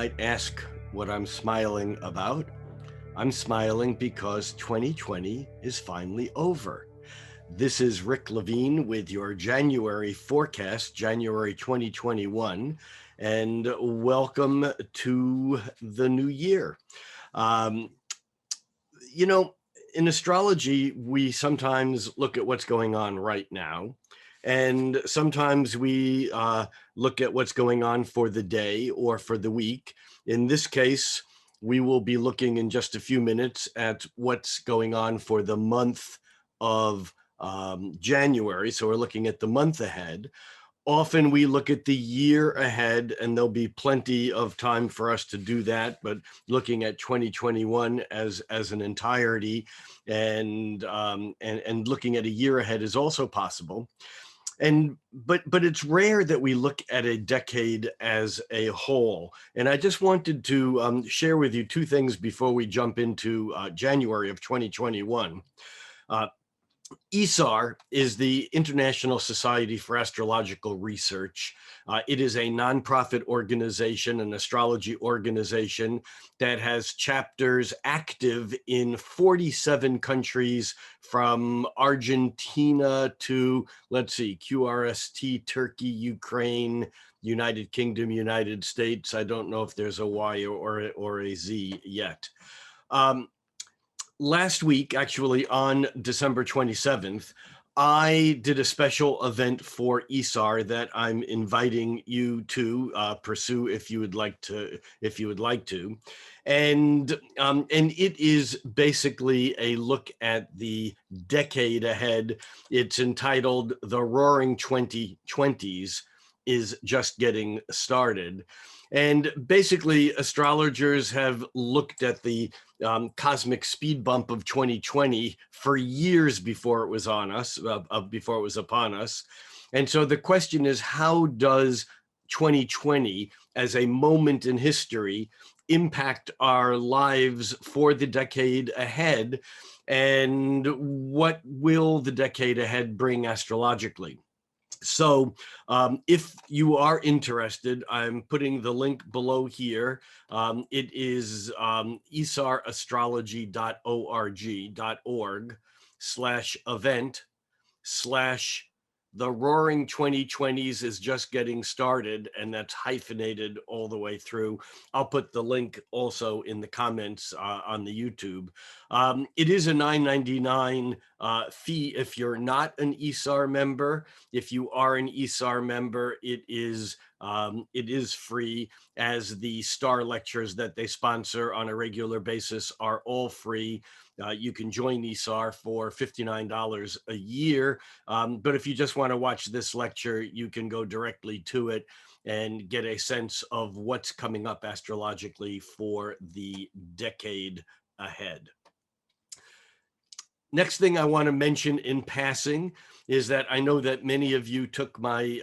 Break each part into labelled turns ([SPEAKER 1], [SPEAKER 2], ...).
[SPEAKER 1] might ask what I'm smiling about. I'm smiling because 2020 is finally over. This is Rick Levine with your January forecast, January 2021, and welcome to the new year. Um, you know, in astrology, we sometimes look at what's going on right now, and sometimes we look at what's going on for the day or for the week. In this case, we will be looking in just a few minutes at what's going on for the month of January. So we're looking at the month ahead. Often we look at the year ahead, and there'll be plenty of time for us to do that, but looking at 2021 as an entirety and looking at a year ahead is also possible. But it's rare that we look at a decade as a whole. And I just wanted to share with you two things before we jump into January of 2021. ISAR is the International Society for Astrological Research. It is a nonprofit organization, an astrology organization that has chapters active in 47 countries, from Argentina to, let's see, QRST, Turkey, Ukraine, United Kingdom, United States. I don't know if there's a Y or a Z yet. Last week, actually on December 27th, I did a special event for ISAR that I'm inviting you to pursue if you would like to. And it is basically a look at the decade ahead. It's entitled "The Roaring 2020s is Just Getting Started." And basically, astrologers have looked at the cosmic speed bump of 2020 for years before it was on us, before it was upon us. And so the question is, how does 2020 as a moment in history impact our lives for the decade ahead? And what will the decade ahead bring astrologically? So if you are interested, I'm putting the link below here. It is isarastrology.org/event/ the Roaring 2020s is just getting started, and that's hyphenated all the way through. I'll put the link also in the comments on the YouTube. It is a $9.99 fee if you're not an ISAR member. If you are an ISAR member, it is free, as the star lectures that they sponsor on a regular basis are all free. You can join ISAR for $59 a year. But if you just want to watch this lecture, you can go directly to it and get a sense of what's coming up astrologically for the decade ahead. Next thing I want to mention in passing is that I know that many of you took my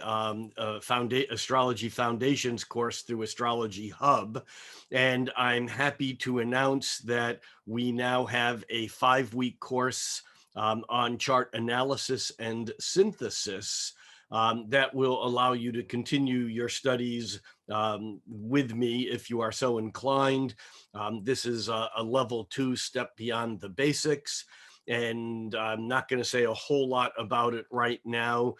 [SPEAKER 1] Astrology Foundations course through Astrology Hub, and I'm happy to announce that we now have a 5-week course on chart analysis and synthesis that will allow you to continue your studies with me if you are so inclined. This is a level 2 step beyond the basics. And I'm not going to say a whole lot about it right now.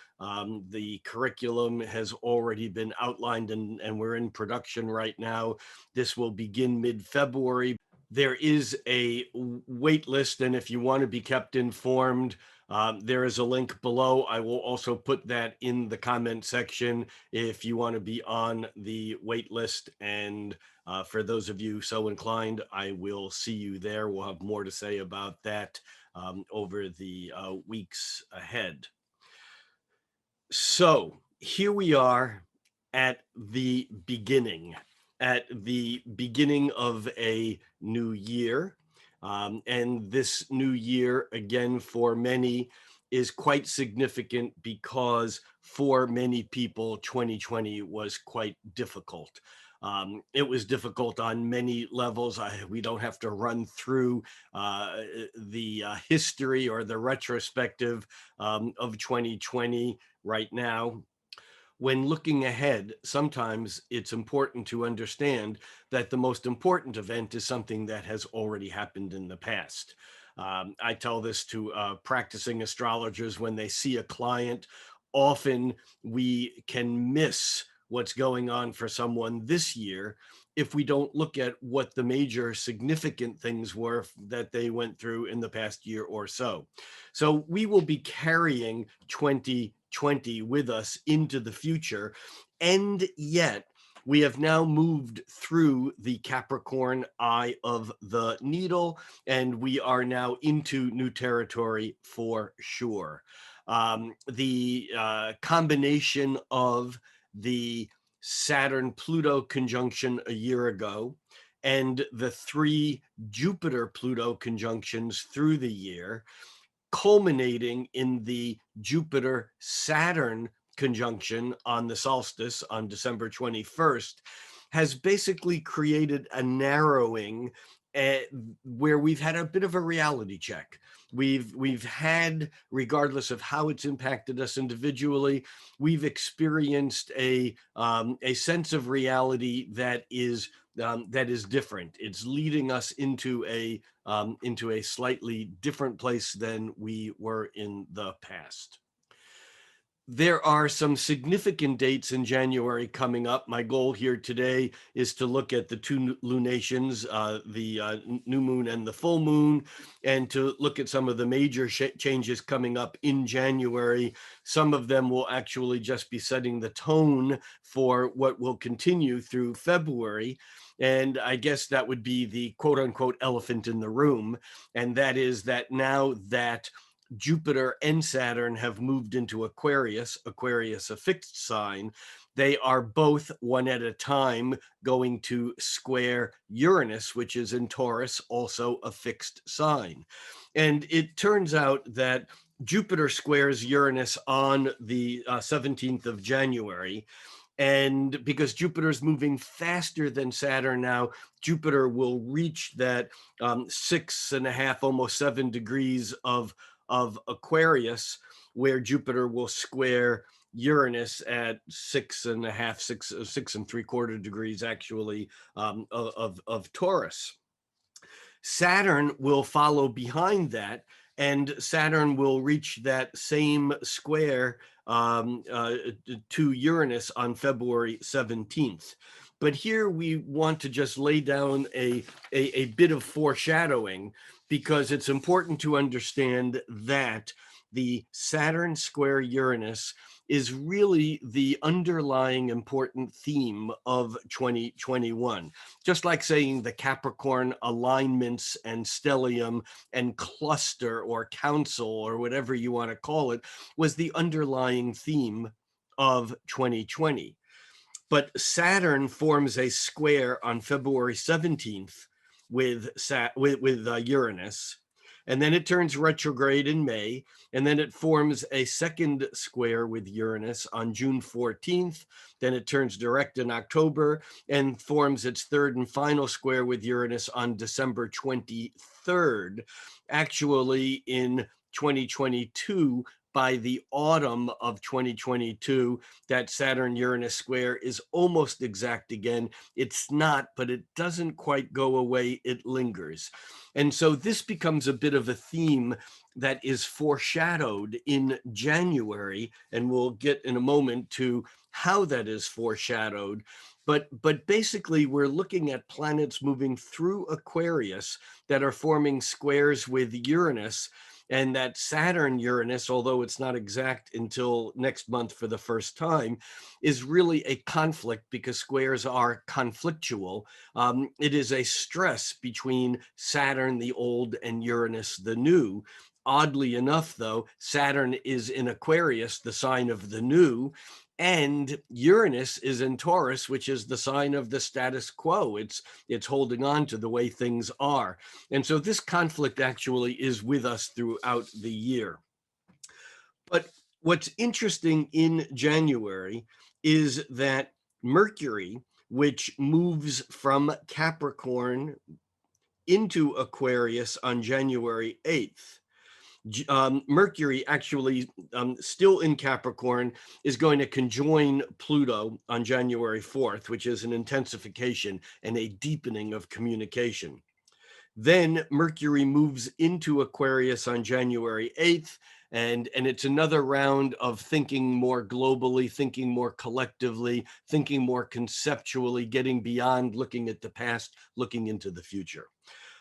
[SPEAKER 1] The curriculum has already been outlined, and we're in production right now. This will begin mid-February. There is a wait list, and if you want to be kept informed, there is a link below. I will also put that in the comment section if you want to be on the wait list. And for those of you so inclined, I will see you there. We'll have more to say about that over the weeks ahead. So here we are at the beginning of a new year. And this new year, again, for many, is quite significant because for many people, 2020 was quite difficult. It was difficult on many levels. We don't have to run through the history or the retrospective of 2020 right now. when looking ahead, sometimes it's important to understand that the most important event is something that has already happened in the past. I tell this to practicing astrologers when they see a client. Often we can miss what's going on for someone this year if we don't look at what the major significant things were that they went through in the past year or so. So we will be carrying 2020 with us into the future. And yet, we have now moved through the Capricorn eye of the needle, and we are now into new territory for sure. The combination of the Saturn Pluto conjunction a year ago and the 3 Jupiter Pluto conjunctions through the year, culminating in the Jupiter-Saturn conjunction on the solstice on December 21st, has basically created a narrowing uh, where we've had a bit of a reality check. We've had, regardless of how it's impacted us individually, we've experienced a sense of reality that is different. It's leading us into a slightly different place than we were in the past. There are some significant dates in January coming up. My goal here today is to look at the two lunations, the new moon and the full moon, and to look at some of the major changes coming up in January. Some of them will actually just be setting the tone for what will continue through February. And I guess that would be the quote unquote elephant in the room. And that is that now that Jupiter and Saturn have moved into Aquarius, Aquarius a fixed sign, they are both one at a time going to square Uranus, which is in Taurus, also a fixed sign. And it turns out that Jupiter squares Uranus on the 17th of January. And because Jupiter is moving faster than Saturn now, Jupiter will reach that 6.5, almost 7 degrees of Aquarius, where Jupiter will square Uranus at 6.5, 6.75 degrees actually of Taurus. Saturn will follow behind that, and Saturn will reach that same square to Uranus on February 17th. But here we want to just lay down a bit of foreshadowing, because it's important to understand that the Saturn square Uranus is really the underlying important theme of 2021. Just like saying the Capricorn alignments and stellium and cluster or council or whatever you want to call it was the underlying theme of 2020. But Saturn forms a square on February 17th with Uranus, and then it turns retrograde in May, and then it forms a second square with Uranus on June 14th. Then it turns direct in October and forms its third and final square with Uranus on December 23rd. Actually, in 2022, by the autumn of 2022, that Saturn-Uranus square is almost exact again. It's not, but it doesn't quite go away. It lingers. And so this becomes a bit of a theme that is foreshadowed in January, and we'll get in a moment to how that is foreshadowed. But basically, we're looking at planets moving through Aquarius that are forming squares with Uranus. And that Saturn Uranus, although it's not exact until next month for the first time, is really a conflict, because squares are conflictual. It is a stress between Saturn the old and Uranus the new. Oddly enough, though, Saturn is in Aquarius, the sign of the new, and Uranus is in Taurus, which is the sign of the status quo. It's holding on to the way things are. And so this conflict actually is with us throughout the year. But what's interesting in January is that Mercury, which moves from Capricorn into Aquarius on January 8th, Mercury actually still in Capricorn is going to conjoin Pluto on January 4th, which is an intensification and a deepening of communication. Then Mercury moves into Aquarius on January 8th, and it's another round of thinking more globally, thinking more collectively, thinking more conceptually, getting beyond looking at the past, looking into the future.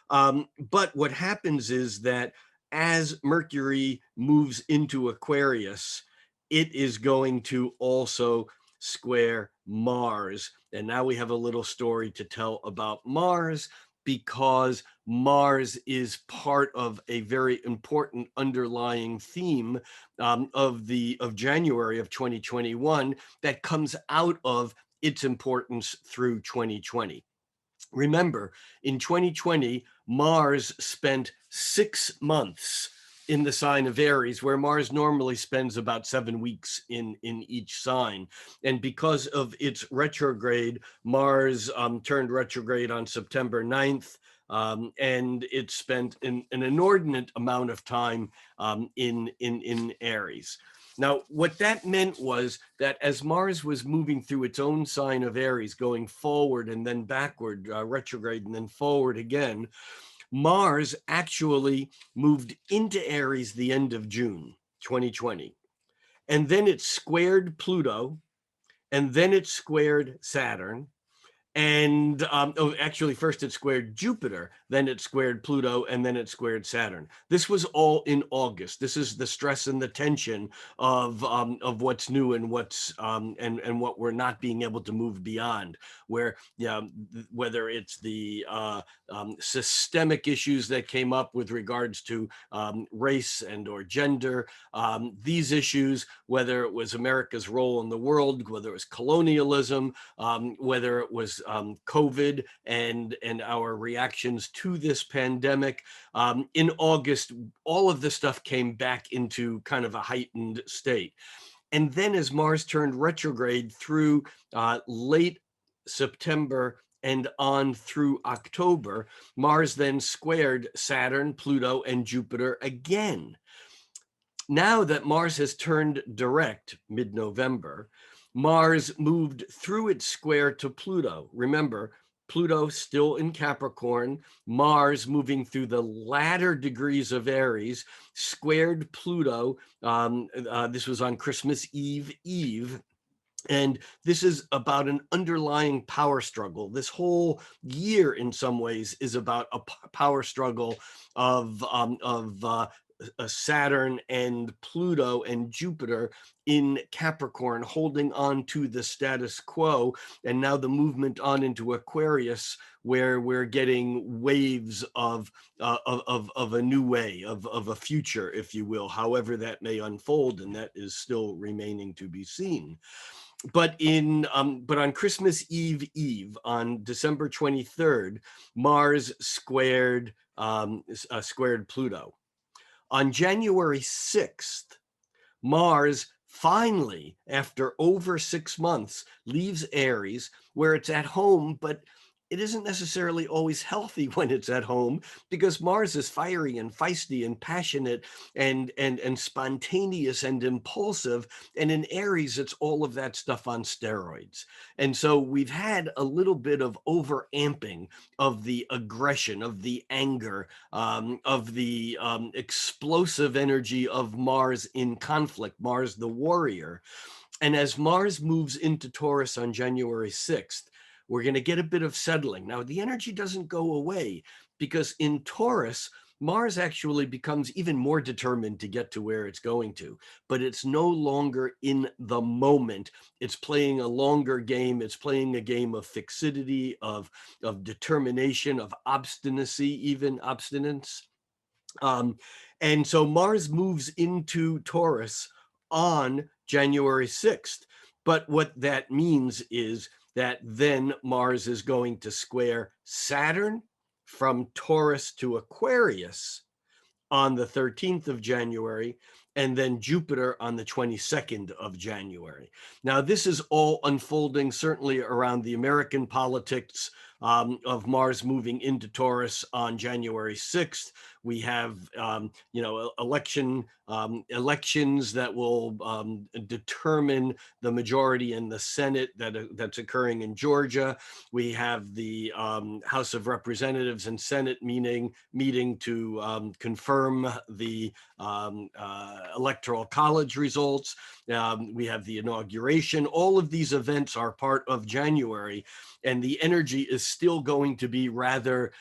[SPEAKER 1] But what happens is that as Mercury moves into Aquarius, it is going to also square Mars. And now we have a little story to tell about Mars, because Mars is part of a very important underlying theme of January of 2021 that comes out of its importance through 2020. Remember, in 2020, Mars spent 6 months in the sign of Aries, where Mars normally spends about 7 weeks in each sign. And because of its retrograde, Mars turned retrograde on September 9th, and it spent an inordinate amount of time in Aries. Now, what that meant was that as Mars was moving through its own sign of Aries, going forward and then backward, retrograde and then forward again, Mars actually moved into Aries the end of June 2020. And then it squared Pluto, and then it squared Saturn, and actually, first it squared Jupiter, then it squared Pluto, and then it squared Saturn. This was all in August. This is the stress and the tension of what's new and what's and what we're not being able to move beyond. Where whether it's the systemic issues that came up with regards to race and or gender, these issues, whether it was America's role in the world, whether it was colonialism, whether it was COVID and our reactions to this pandemic. In August, all of this stuff came back into kind of a heightened state. And then as Mars turned retrograde through late September and on through October, Mars then squared Saturn, Pluto, and Jupiter again. Now that Mars has turned direct mid-November, Mars moved through its square to Pluto. Remember, Pluto still in Capricorn, Mars moving through the latter degrees of Aries, squared Pluto. This was on Christmas Eve. And this is about an underlying power struggle. This whole year, in some ways, is about a power struggle of Saturn and Pluto and Jupiter in Capricorn, holding on to the status quo. And now the movement on into Aquarius, where we're getting waves of a new way, of a future, if you will, however that may unfold, and that is still remaining to be seen. But on Christmas Eve, on December 23rd, Mars squared Pluto. On January 6th, Mars finally, after over 6 months, leaves Aries, where it's at home, but it isn't necessarily always healthy when it's at home, because Mars is fiery and feisty and passionate and spontaneous and impulsive. And in Aries, it's all of that stuff on steroids. And so we've had a little bit of overamping of the aggression, of the anger, of the explosive energy of Mars in conflict, Mars the warrior. And as Mars moves into Taurus on January 6th, we're going to get a bit of settling. Now, the energy doesn't go away, because in Taurus, Mars actually becomes even more determined to get to where it's going to, but it's no longer in the moment. It's playing a longer game. It's playing a game of fixity, of determination, of obstinacy, even obstinance. And so Mars moves into Taurus on January 6th. But what that means is that then Mars is going to square Saturn from Taurus to Aquarius on the 13th of January, and then Jupiter on the 22nd of January. Now, this is all unfolding certainly around the American politics of Mars moving into Taurus on January 6th. We have, elections that will determine the majority in the Senate that's occurring in Georgia. We have the House of Representatives and Senate meeting to confirm the Electoral College results. We have the inauguration. All of these events are part of January, and the energy is still going to be rather,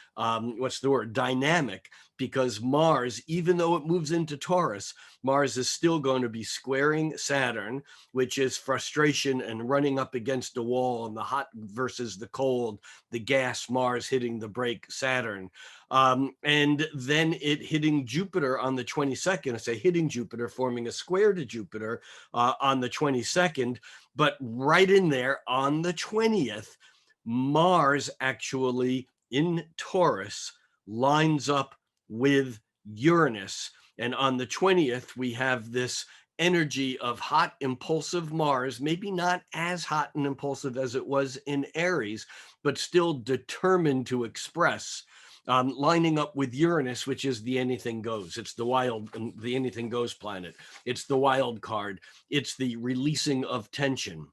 [SPEAKER 1] dynamic, because Mars, even though it moves into Taurus, Mars is still going to be squaring Saturn, which is frustration and running up against a wall, and the hot versus the cold, the gas Mars hitting the brake Saturn. And then it hitting Jupiter on the 22nd. I say hitting Jupiter, forming a square to Jupiter on the 22nd. But right in there on the 20th, Mars actually in Taurus lines up with Uranus. And on the 20th, we have this energy of hot, impulsive Mars, maybe not as hot and impulsive as it was in Aries, but still determined to express, lining up with Uranus, which is the anything goes. It's the anything goes planet. It's the wild card. It's the releasing of tension.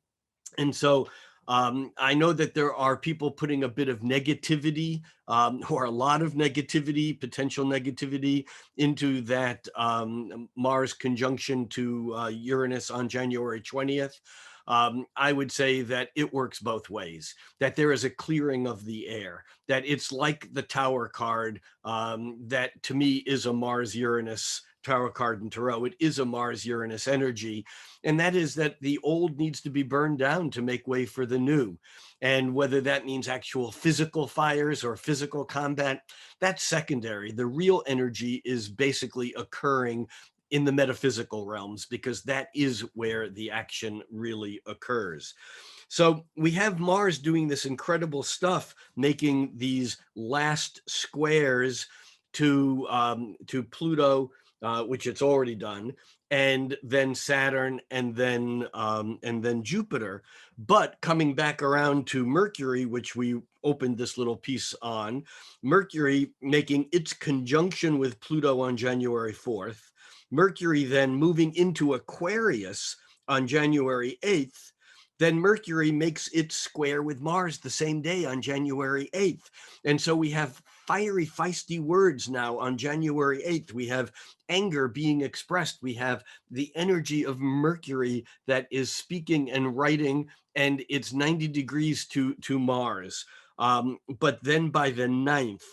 [SPEAKER 1] And so I know that there are people putting a bit of negativity, or a lot of negativity, potential negativity, into that Mars conjunction to Uranus on January 20th. I would say that it works both ways, that there is a clearing of the air, that it's like the Tower card, that to me is a Mars-Uranus Tower card in Tarot. It is a Mars-Uranus energy. And that is that the old needs to be burned down to make way for the new. And whether that means actual physical fires or physical combat, that's secondary. The real energy is basically occurring in the metaphysical realms, because that is where the action really occurs. So we have Mars doing this incredible stuff, making these last squares to Pluto, which it's already done, and then Saturn, and then Jupiter. But coming back around to Mercury, which we opened this little piece on, Mercury making its conjunction with Pluto on January 4th, Mercury then moving into Aquarius on January 8th, then Mercury makes its square with Mars the same day on January 8th. And so we have fiery, feisty words now on January 8th. We have anger being expressed. We have the energy of Mercury that is speaking and writing, and it's 90 degrees to Mars. But then by the 9th,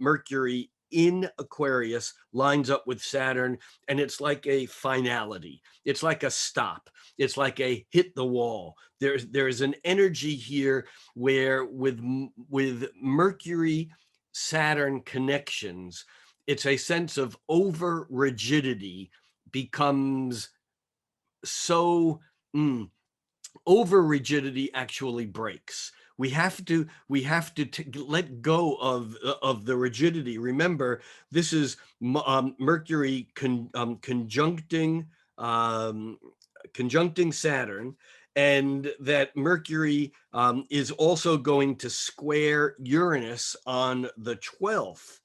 [SPEAKER 1] Mercury in Aquarius lines up with Saturn, and it's like a finality. It's like a stop. It's like a hit the wall. There's an energy here where with Mercury Saturn connections, it's a sense of over rigidity becomes so over rigidity actually breaks. We have to let go of the rigidity. Remember, this is Mercury conjuncting Saturn, and that Mercury is also going to square Uranus on the 12th.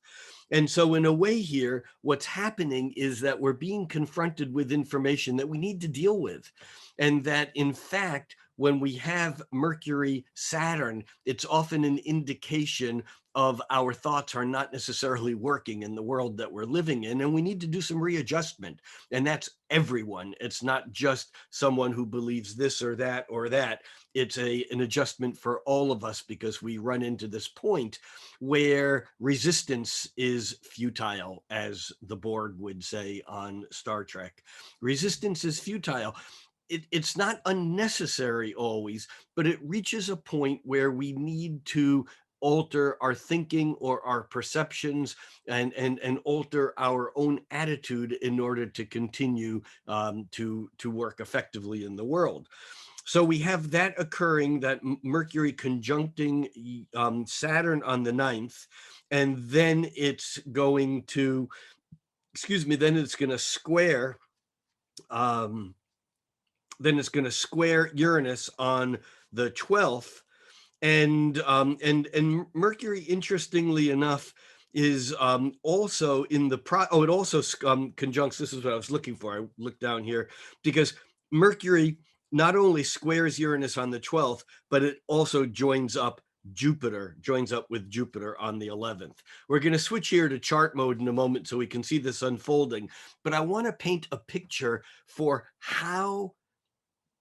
[SPEAKER 1] And so in a way here, what's happening is that we're being confronted with information that we need to deal with. And that in fact, when we have Mercury Saturn, it's often an indication of our thoughts are not necessarily working in the world that we're living in, and we need to do some readjustment. And that's everyone. It's not just someone who believes this or that or that. It's an adjustment for all of us, because we run into this point where resistance is futile, as the Borg would say on Star Trek. Resistance is futile. It's not unnecessary always, but it reaches a point where we need to alter our thinking or our perceptions, and alter our own attitude in order to continue to work effectively in the world. So we have that occurring, that Mercury conjuncting Saturn on the 9th, and then it's going to, then it's going to square, Uranus on the 12th. And Mercury, interestingly enough, is also in the it also conjuncts. This is what I was looking for. I looked down here because Mercury not only squares Uranus on the 12th, but it also joins up with Jupiter on the 11th. We're going to switch here to chart mode in a moment so we can see this unfolding, but I want to paint a picture for how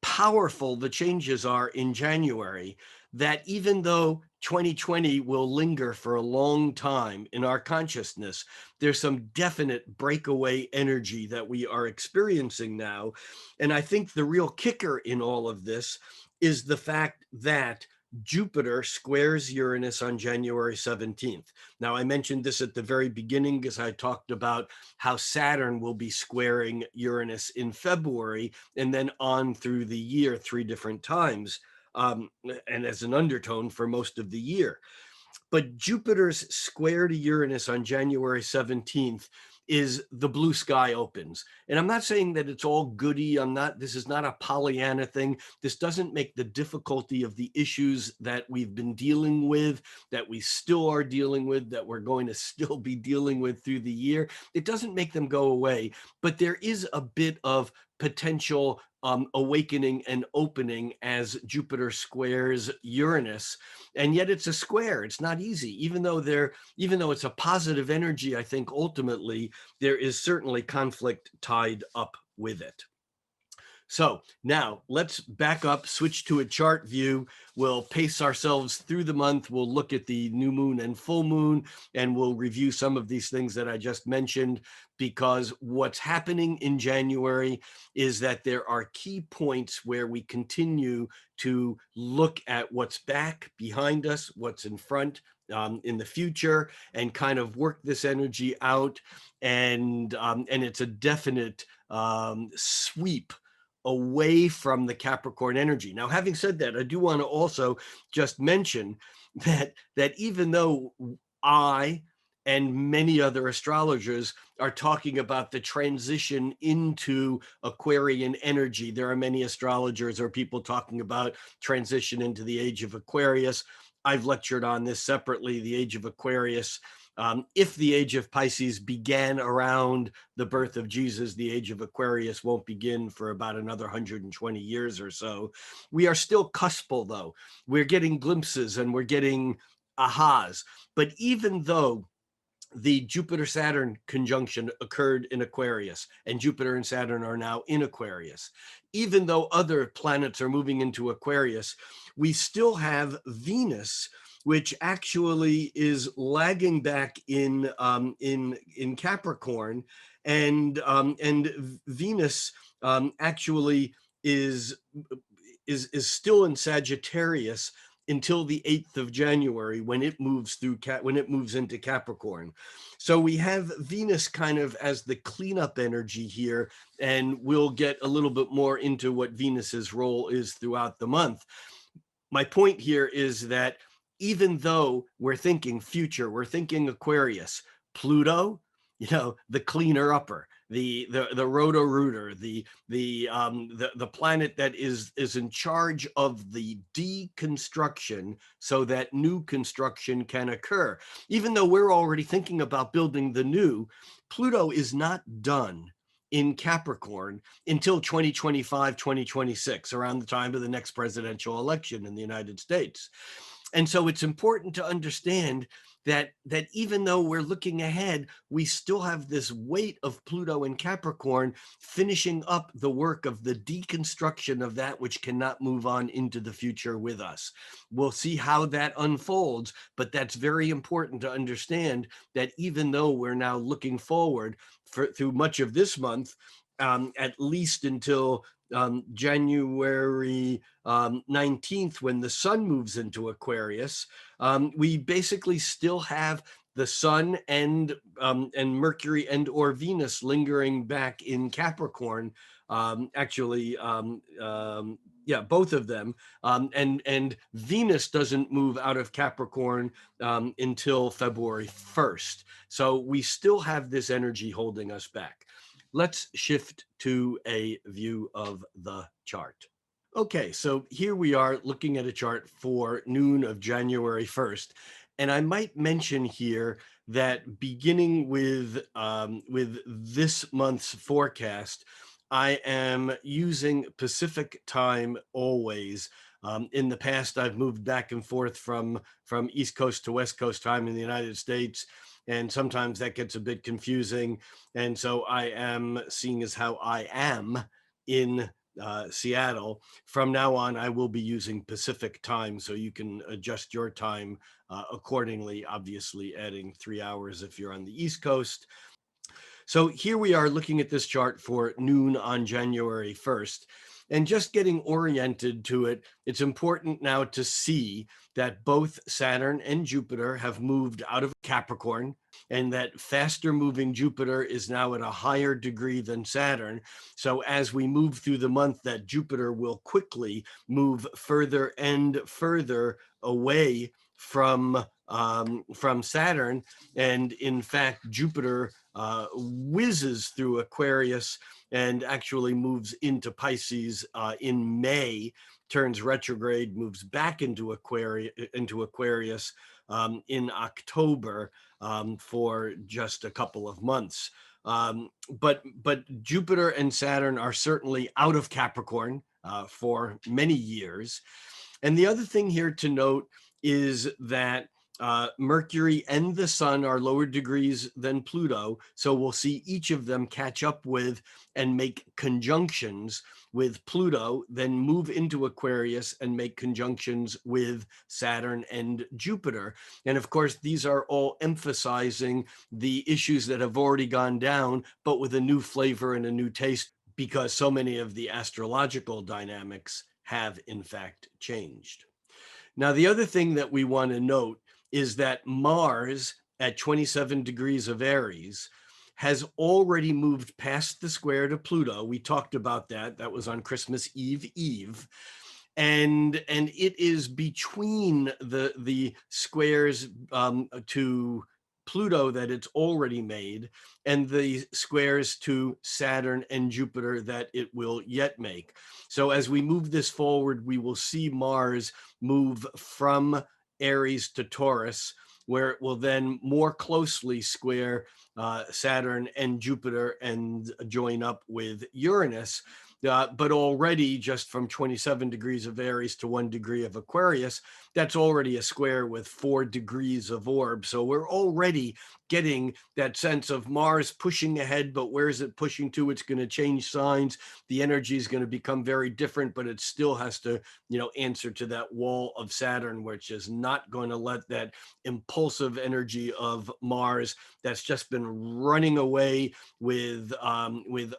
[SPEAKER 1] powerful the changes are in January, that even though 2020 will linger for a long time in our consciousness, there's some definite breakaway energy that we are experiencing now. And I think the real kicker in all of this is the fact that Jupiter squares Uranus on January 17th. Now, I mentioned this at the very beginning because I talked about how Saturn will be squaring Uranus in February and then on through the year 3 different times, and as an undertone for most of the year. But Jupiter's square to Uranus on January 17th is the blue sky opens. And I'm not saying that it's all goody. This is not a Pollyanna thing. This doesn't make the difficulty of the issues that we've been dealing with, that we still are dealing with, that we're going to still be dealing with through the year. It doesn't make them go away, but there is a bit of potential awakening and opening as Jupiter squares Uranus, and yet it's a square. It's not easy, even though it's a positive energy. I think ultimately there is certainly conflict tied up with it. So now let's back up, switch to a chart view. We'll pace ourselves through the month. We'll look at the new moon and full moon, and we'll review some of these things that I just mentioned, because what's happening in January is that there are key points where we continue to look at what's back behind us, what's in front, in the future, and kind of work this energy out. And it's a definite sweep away from the Capricorn energy. Now, having said that, I do want to also just mention that even though I and many other astrologers are talking about the transition into Aquarian energy, there are many astrologers or people talking about transition into the Age of Aquarius. I've lectured on this separately, the Age of Aquarius. If the Age of Pisces began around the birth of Jesus, the Age of Aquarius won't begin for about another 120 years or so. We are still cuspal, though. We're getting glimpses and we're getting ahas. But even though the Jupiter-Saturn conjunction occurred in Aquarius, and Jupiter and Saturn are now in Aquarius, even though other planets are moving into Aquarius, we still have Venus, which actually is lagging back in Capricorn, and Venus actually is still in Sagittarius until the 8th of January, when it moves into Capricorn. So we have Venus kind of as the cleanup energy here, and we'll get a little bit more into what Venus's role is throughout the month. My point here is that even though we're thinking future, we're thinking Aquarius, Pluto, the cleaner upper, the roto-rooter, the planet that is in charge of the deconstruction so that new construction can occur. Even though we're already thinking about building the new, Pluto is not done in Capricorn until 2025, 2026, around the time of the next presidential election in the United States. And so it's important to understand that even though we're looking ahead, we still have this weight of Pluto in Capricorn finishing up the work of the deconstruction of that which cannot move on into the future with us. We'll see how that unfolds, but that's very important to understand, that even though we're now looking forward through much of this month, at least until January 19th, when the sun moves into Aquarius, we basically still have the sun and Mercury and or Venus lingering back in Capricorn. Yeah, both of them. And Venus doesn't move out of Capricorn until February 1st. So we still have this energy holding us back. Let's shift to a view of the chart. Okay, so here we are looking at a chart for noon of January 1st. And I might mention here that beginning with this month's forecast, I am using Pacific time always. In the past, I've moved back and forth from East Coast to West Coast time in the United States, and sometimes that gets a bit confusing. And so I am, seeing as how I am in Seattle, from now on, I will be using Pacific time, so you can adjust your time accordingly, obviously adding 3 hours if you're on the East Coast. So here we are looking at this chart for noon on January 1st. And just getting oriented to it, it's important now to see that both Saturn and Jupiter have moved out of Capricorn, and that faster moving Jupiter is now at a higher degree than Saturn. So as we move through the month, that Jupiter will quickly move further and further away from Saturn. And in fact, Jupiter whizzes through Aquarius and actually moves into Pisces in May, turns retrograde, moves back into Aquarius in October for just a couple of months. But Jupiter and Saturn are certainly out of Capricorn for many years. And the other thing here to note is that Mercury and the Sun are lower degrees than Pluto. So we'll see each of them catch up with and make conjunctions with Pluto, then move into Aquarius and make conjunctions with Saturn and Jupiter. And of course, these are all emphasizing the issues that have already gone down, but with a new flavor and a new taste, because so many of the astrological dynamics have in fact changed. Now, the other thing that we want to note is that Mars at 27 degrees of Aries has already moved past the square to Pluto. We talked about that. That was on Christmas Eve. And it is between the squares to Pluto that it's already made and the squares to Saturn and Jupiter that it will yet make. So as we move this forward, we will see Mars move from Aries to Taurus, where it will then more closely square Saturn and Jupiter and join up with Uranus. But already just from 27 degrees of Aries to 1 degree of Aquarius, that's already a square with 4 degrees of orb. So we're already getting that sense of Mars pushing ahead, but where is it pushing to? It's going to change signs. The energy is going to become very different, but it still has to, answer to that wall of Saturn, which is not going to let that impulsive energy of Mars that's just been running away with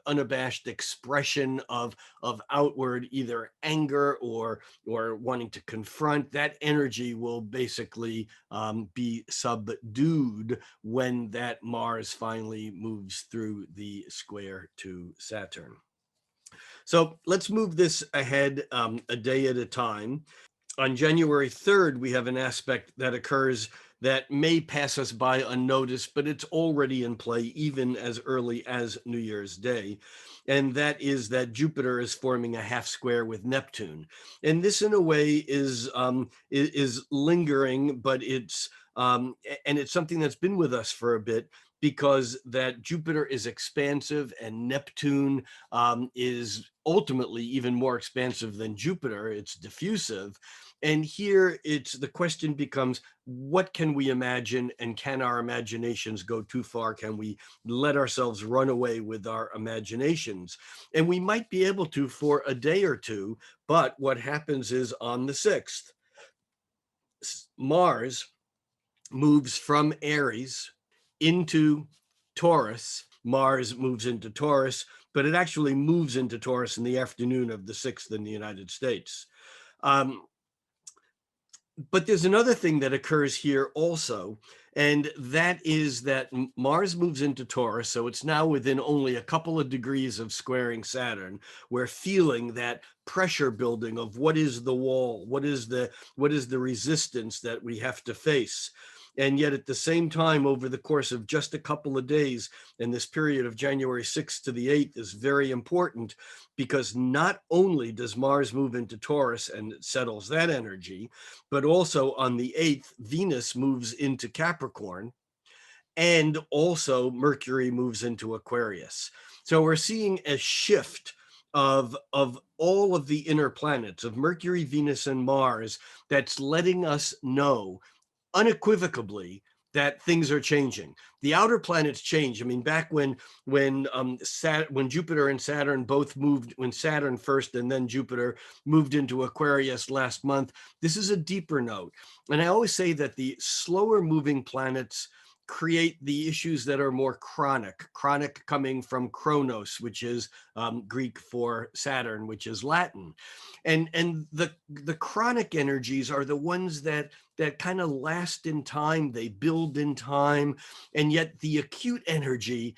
[SPEAKER 1] unabashed expression of outward either anger or wanting to confront. That energy will basically be subdued when that Mars finally moves through the square to Saturn. So let's move this ahead a day at a time. On January 3rd, we have an aspect that occurs that may pass us by unnoticed, but it's already in play even as early as New Year's Day. And that is that Jupiter is forming a half square with Neptune. And this, in a way, is lingering, but it's something that's been with us for a bit, because that Jupiter is expansive and Neptune is ultimately even more expansive than Jupiter. It's diffusive. And here the question becomes, what can we imagine, and can our imaginations go too far? Can we let ourselves run away with our imaginations? And we might be able to for a day or two, but what happens is on the 6th, Mars moves from Aries into Taurus. Mars moves into Taurus, but it actually moves into Taurus in the afternoon of the 6th in the United States. But there's another thing that occurs here also, and that is that Mars moves into Taurus, so it's now within only a couple of degrees of squaring Saturn. We're feeling that pressure building of what is the wall, what is the resistance that we have to face. And yet at the same time, over the course of just a couple of days, and this period of January 6th to the 8th is very important, because not only does Mars move into Taurus and it settles that energy, but also on the 8th, Venus moves into Capricorn, and also Mercury moves into Aquarius. So we're seeing a shift of all of the inner planets, of Mercury, Venus, and Mars, that's letting us know unequivocally that things are changing. The outer planets change. I mean, back when Jupiter and Saturn both moved, when Saturn first and then Jupiter moved into Aquarius last month, this is a deeper note. And I always say that the slower moving planets create the issues that are more chronic coming from chronos, which is Greek for Saturn, which is Latin. And the chronic energies are the ones that kind of last in time, they build in time. And yet the acute energy,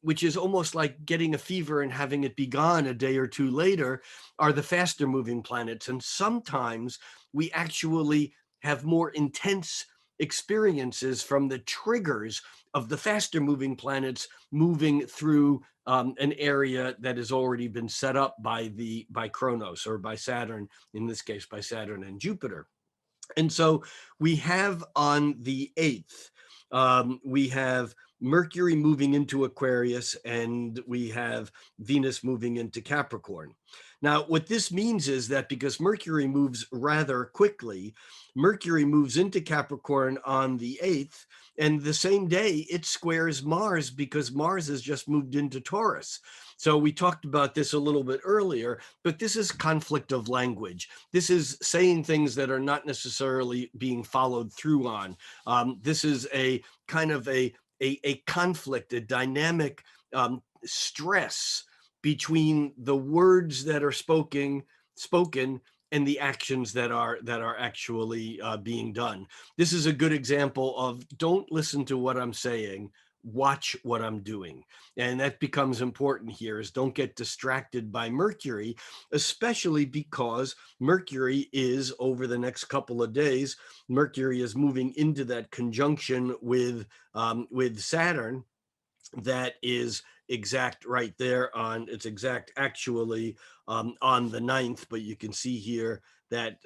[SPEAKER 1] which is almost like getting a fever and having it be gone a day or two later, are the faster moving planets. And sometimes we actually have more intense experiences from the triggers of the faster moving planets moving through an area that has already been set up by Chronos, or by Saturn, in this case by Saturn and Jupiter. And so we have on the 8th, we have Mercury moving into Aquarius, and we have Venus moving into Capricorn. Now, what this means is that because Mercury moves rather quickly, Mercury moves into Capricorn on the 8th, and the same day it squares Mars, because Mars has just moved into Taurus. So we talked about this a little bit earlier, but this is conflict of language. This is saying things that are not necessarily being followed through on. This is a kind of a conflict, a dynamic stress between the words that are spoken and the actions that are actually being done. This is a good example of, don't listen to what I'm saying, watch what I'm doing. And that becomes important here, is don't get distracted by Mercury, especially because Mercury is, over the next couple of days, Mercury is moving into that conjunction with Saturn. That is exact right there on, it's exact actually on the 9th, but you can see here that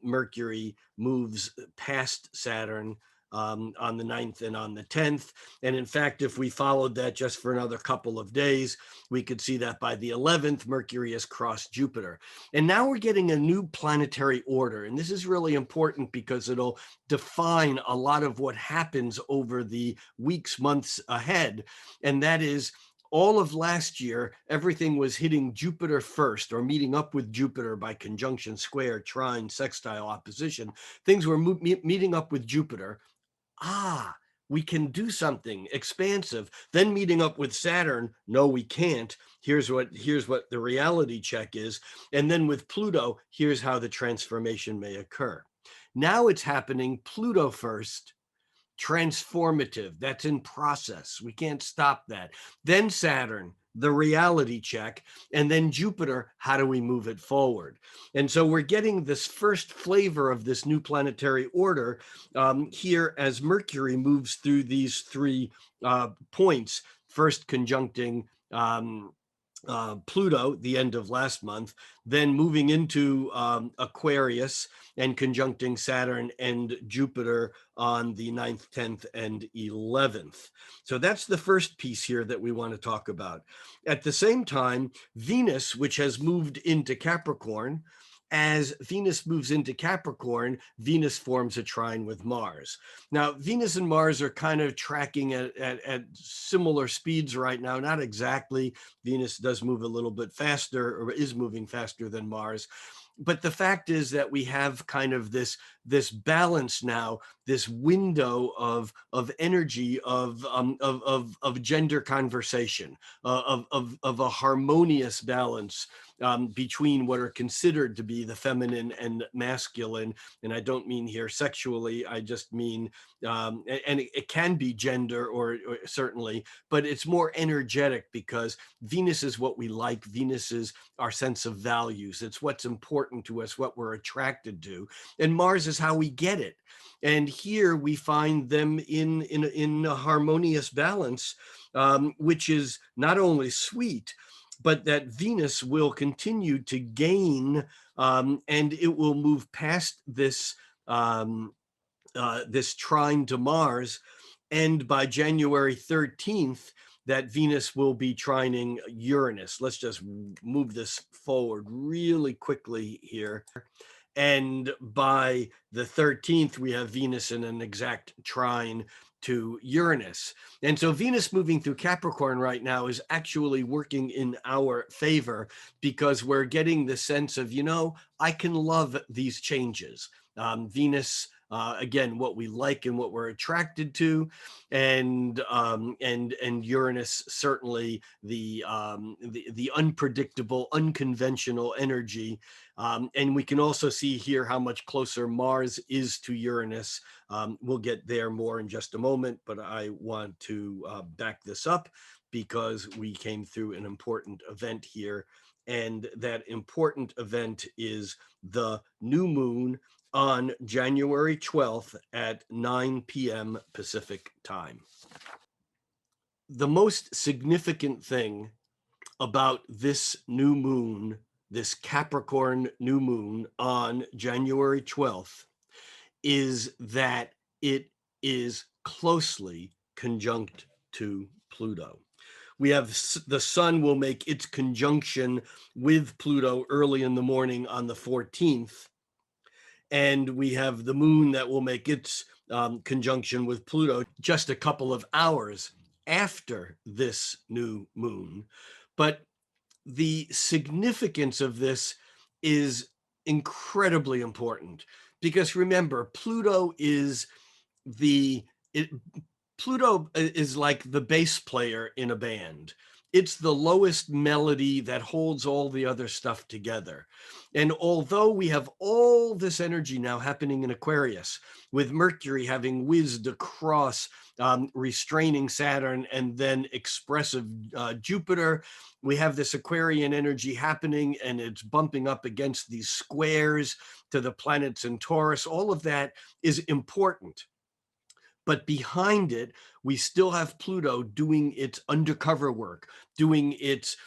[SPEAKER 1] Mercury moves past Saturn on the 9th and on the 10th. And in fact, if we followed that just for another couple of days, we could see that by the 11th, Mercury has crossed Jupiter. And now we're getting a new planetary order. And this is really important because it'll define a lot of what happens over the weeks, months ahead. And that is, all of last year, everything was hitting Jupiter first, or meeting up with Jupiter by conjunction, square, trine, sextile, opposition. Things were meeting up with Jupiter. We can do something expansive. Then meeting up with Saturn, no, we can't. Here's what the reality check is. And then with Pluto, here's how the transformation may occur. Now it's happening Pluto first, transformative, that's in process. We can't stop that. Then Saturn, the reality check, and then Jupiter, how do we move it forward? And so we're getting this first flavor of this new planetary order here as Mercury moves through these three points, first conjuncting Pluto, the end of last month, then moving into Aquarius and conjuncting Saturn and Jupiter on the 9th, 10th, and 11th. So that's the first piece here that we want to talk about. At the same time, Venus, which has moved into Capricorn, as Venus moves into Capricorn, Venus forms a trine with Mars. Now, Venus and Mars are kind of tracking at similar speeds right now. Not exactly. Venus does move a little bit faster, or is moving faster than Mars. But the fact is that we have kind of this balance now, this window of energy, of gender conversation, of a harmonious balance between what are considered to be the feminine and masculine. And I don't mean here sexually, I just mean, and it can be gender or certainly, but it's more energetic, because Venus is what we like. Venus is our sense of values. It's what's important to us, what we're attracted to. And Mars is how we get it. And here we find them in a harmonious balance, which is not only sweet, but that Venus will continue to gain, and it will move past this this trine to Mars, and by January 13th, that Venus will be trining Uranus. Let's just move this forward really quickly here. And by the 13th, we have Venus in an exact trine to Uranus. And so Venus moving through Capricorn right now is actually working in our favor, because we're getting the sense of, I can love these changes. Venus, again, what we like and what we're attracted to, and Uranus, certainly the unpredictable, unconventional energy. And we can also see here how much closer Mars is to Uranus. We'll get there more in just a moment, but I want to back this up because we came through an important event here. And that important event is the new moon on January 12th at 9 p.m. Pacific time. The most significant thing about this new moon, this Capricorn new moon on January 12th, is that it is closely conjunct to Pluto. We have the sun will make its conjunction with Pluto early in the morning on the 14th. And we have the moon that will make its conjunction with Pluto just a couple of hours after this new moon. But the significance of this is incredibly important, because remember, Pluto is Pluto is like the bass player in a band. It's the lowest melody that holds all the other stuff together. And although we have all this energy now happening in Aquarius, with Mercury having whizzed across, restraining Saturn, and then expressive Jupiter, we have this Aquarian energy happening, and it's bumping up against these squares to the planets in Taurus. All of that is important. But behind it, we still have Pluto doing its undercover work, doing its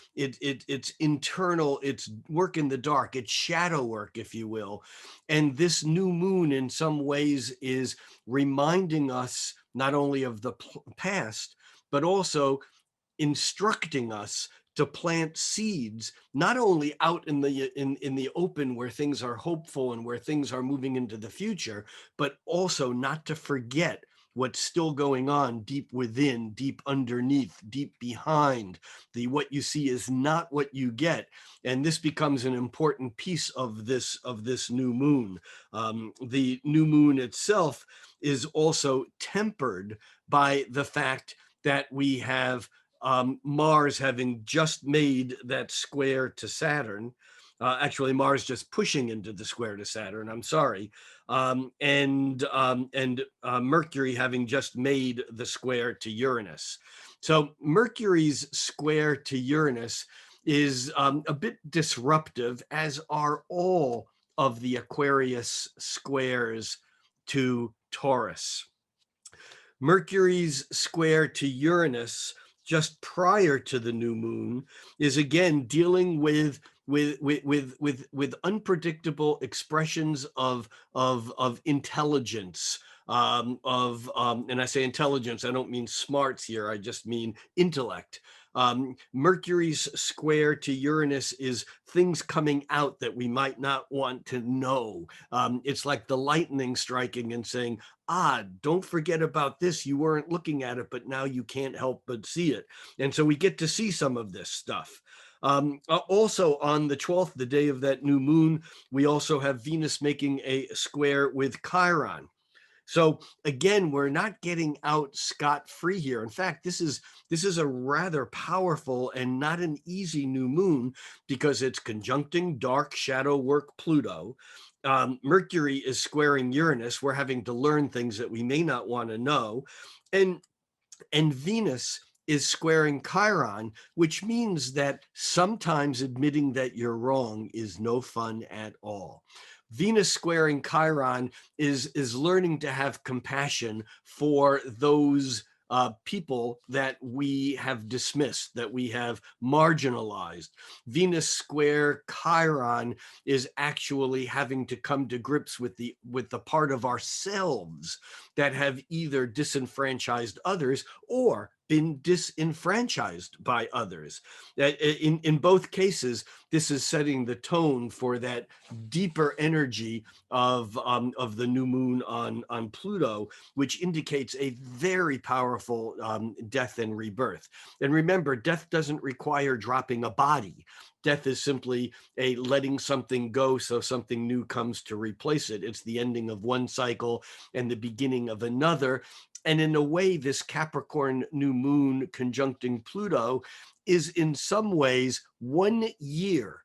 [SPEAKER 1] internal, its work in the dark, its shadow work, if you will. And this new moon, in some ways, is reminding us not only of the past, but also instructing us to plant seeds, not only out in the open where things are hopeful and where things are moving into the future, but also not to forget what's still going on deep within, deep underneath, deep behind. What you see is not what you get. And this becomes an important piece of this new moon. The new moon itself is also tempered by the fact that we have Mars having just made that square to Saturn. Actually, Mars just pushing into the square to Saturn, I'm sorry. And Mercury having just made the square to Uranus. So Mercury's square to Uranus is a bit disruptive, as are all of the Aquarius squares to Taurus. Mercury's square to Uranus just prior to the new moon is again dealing with unpredictable expressions of intelligence, and I say intelligence, I don't mean smarts here, I just mean intellect. Mercury's square to Uranus is things coming out that we might not want to know. It's like the lightning striking and saying, don't forget about this. You weren't looking at it, but now you can't help but see it. And so we get to see some of this stuff. Also on the 12th, the day of that new moon, we also have Venus making a square with Chiron. So again, we're not getting out scot-free here. In fact, this is a rather powerful and not an easy new moon, because it's conjuncting dark shadow work Pluto. Mercury is squaring Uranus. We're having to learn things that we may not want to know. And Venus is squaring Chiron, which means that sometimes admitting that you're wrong is no fun at all. Venus squaring Chiron is learning to have compassion for those people that we have dismissed, that we have marginalized. Venus square Chiron is actually having to come to grips with the part of ourselves that have either disenfranchised others or been disenfranchised by others. In both cases, this is setting the tone for that deeper energy of the new moon on Pluto, which indicates a very powerful death and rebirth. And remember, death doesn't require dropping a body. Death is simply a letting something go so something new comes to replace it. It's the ending of one cycle and the beginning of another. And in a way, this Capricorn new moon conjuncting Pluto is in some ways 1 year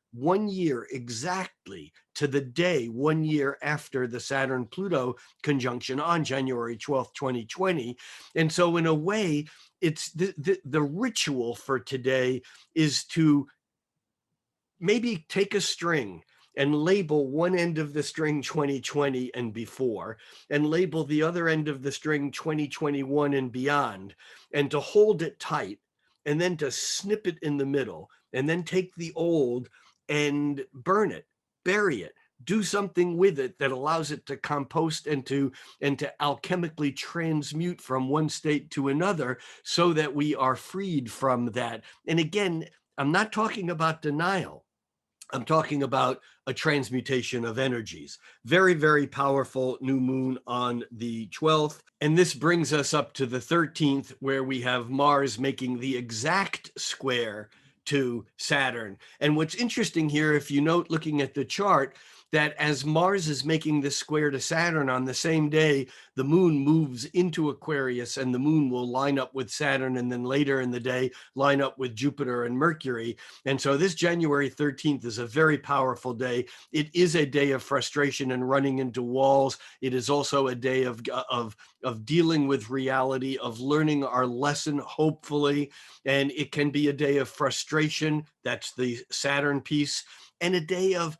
[SPEAKER 1] exactly to the day, 1 year after the Saturn-Pluto conjunction on January 12th, 2020. And so in a way, it's the ritual for today is to maybe take a string and label one end of the string 2020 and before, and label the other end of the string 2021 and beyond, and to hold it tight, and then to snip it in the middle, and then take the old and burn it, bury it, do something with it that allows it to compost and to alchemically transmute from one state to another so that we are freed from that. And again, I'm not talking about denial. I'm talking about a transmutation of energies. Very, very powerful new moon on the 12th. And this brings us up to the 13th, where we have Mars making the exact square to Saturn. And what's interesting here, if you note looking at the chart, that as Mars is making this square to Saturn on the same day, the moon moves into Aquarius, and the moon will line up with Saturn, and then later in the day line up with Jupiter and Mercury. And so this January 13th is a very powerful day. It is a day of frustration and running into walls. It is also a day of dealing with reality, of learning our lesson, hopefully. And it can be a day of frustration. That's the Saturn piece. And a day of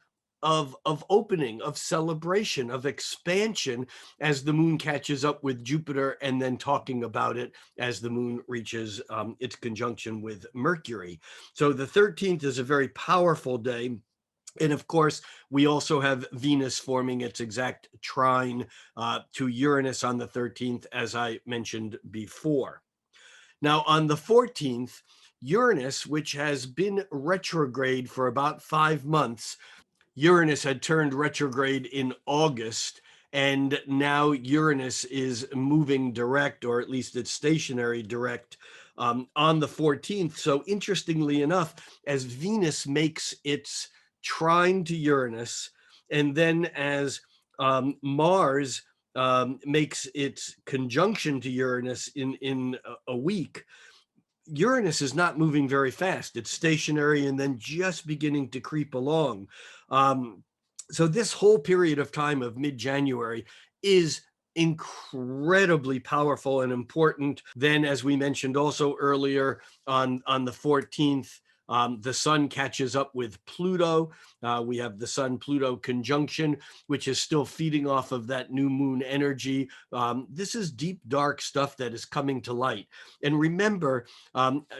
[SPEAKER 1] opening, of celebration, of expansion as the moon catches up with Jupiter, and then talking about it as the moon reaches its conjunction with Mercury. So the 13th is a very powerful day. And of course, we also have Venus forming its exact trine to Uranus on the 13th, as I mentioned before. Now, on the 14th, Uranus, which has been retrograde for about 5 months, Uranus had turned retrograde in August, and now Uranus is moving direct, or at least it's stationary direct, on the 14th. So interestingly enough, as Venus makes its trine to Uranus, and then as Mars makes its conjunction to Uranus in a week, Uranus is not moving very fast. It's stationary and then just beginning to creep along. So this whole period of time of mid-January is incredibly powerful and important. Then, as we mentioned also earlier, on the 14th, the sun catches up with Pluto. We have the sun-Pluto conjunction, which is still feeding off of that new moon energy. This is deep, dark stuff that is coming to light. And remember,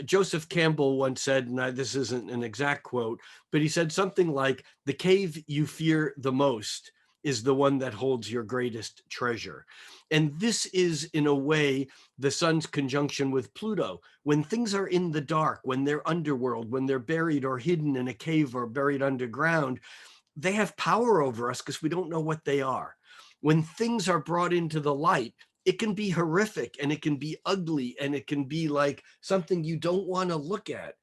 [SPEAKER 1] Joseph Campbell once said, and this isn't an exact quote, but he said something like, "The cave you fear the most is the one that holds your greatest treasure." And this is, in a way, the sun's conjunction with Pluto. When things are in the dark, when they're underworld, when they're buried or hidden in a cave or buried underground, they have power over us because we don't know what they are. When things are brought into the light, it can be horrific and it can be ugly and it can be like something you don't want to look at.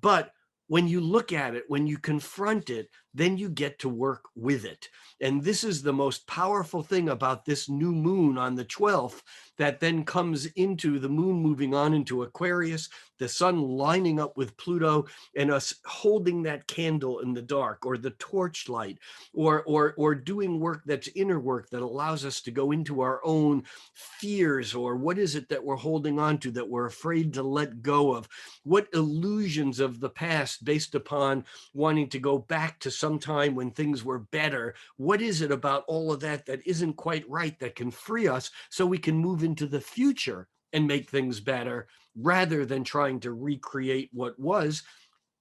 [SPEAKER 1] But when you look at it, when you confront it, then you get to work with it. And this is the most powerful thing about this new moon on the 12th, that then comes into the moon moving on into Aquarius, the sun lining up with Pluto, and us holding that candle in the dark, or the torchlight, or doing work that's inner work that allows us to go into our own fears, or what is it that we're holding on to that we're afraid to let go of? What illusions of the past based upon wanting to go back to some time when things were better. What is it about all of that that isn't quite right that can free us so we can move into the future and make things better, rather than trying to recreate what was,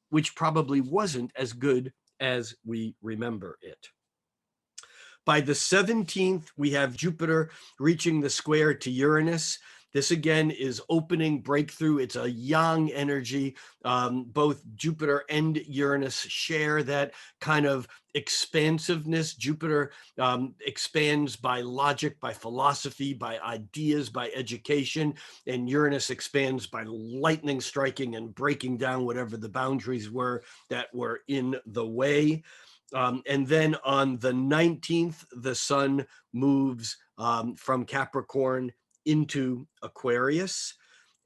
[SPEAKER 1] which probably wasn't as good as we remember it. By the 17th, we have Jupiter reaching the square to Uranus. This again is opening, breakthrough. It's a yang energy. Both Jupiter and Uranus share that kind of expansiveness. Jupiter expands by logic, by philosophy, by ideas, by education, and Uranus expands by lightning striking and breaking down whatever the boundaries were that were in the way. And then on the 19th, the sun moves from Capricorn into Aquarius.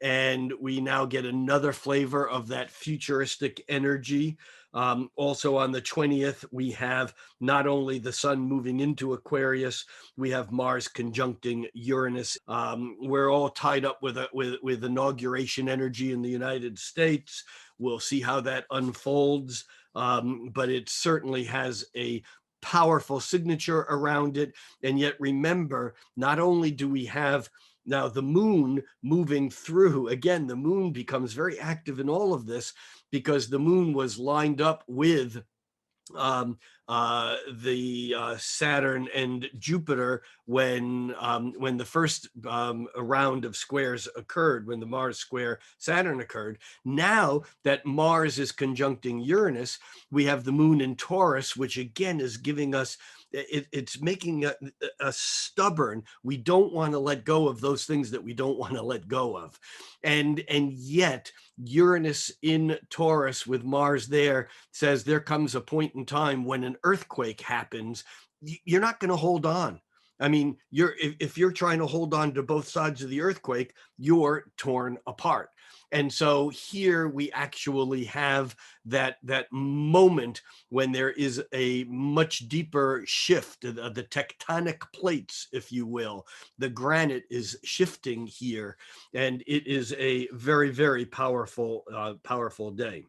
[SPEAKER 1] And we now get another flavor of that futuristic energy. Also on the 20th, we have not only the sun moving into Aquarius, we have Mars conjuncting Uranus. We're all tied up with inauguration energy in the United States. We'll see how that unfolds. But it certainly has a powerful signature around it. And yet remember, not only do we have now the moon moving through, again, the moon becomes very active in all of this because the moon was lined up with the Saturn and Jupiter when the first round of squares occurred, when the Mars square Saturn occurred. Now that Mars is conjuncting Uranus, we have the moon in Taurus, which again is giving us, it's making a stubborn. We don't want to let go of those things that we don't want to let go of. And yet Uranus in Taurus with Mars there says there comes a point in time when an earthquake happens, you're not going to hold on. I mean, if you're trying to hold on to both sides of the earthquake, you're torn apart. And so here we actually have that moment when there is a much deeper shift, the tectonic plates, if you will. The granite is shifting here, and it is a very, very powerful, powerful day.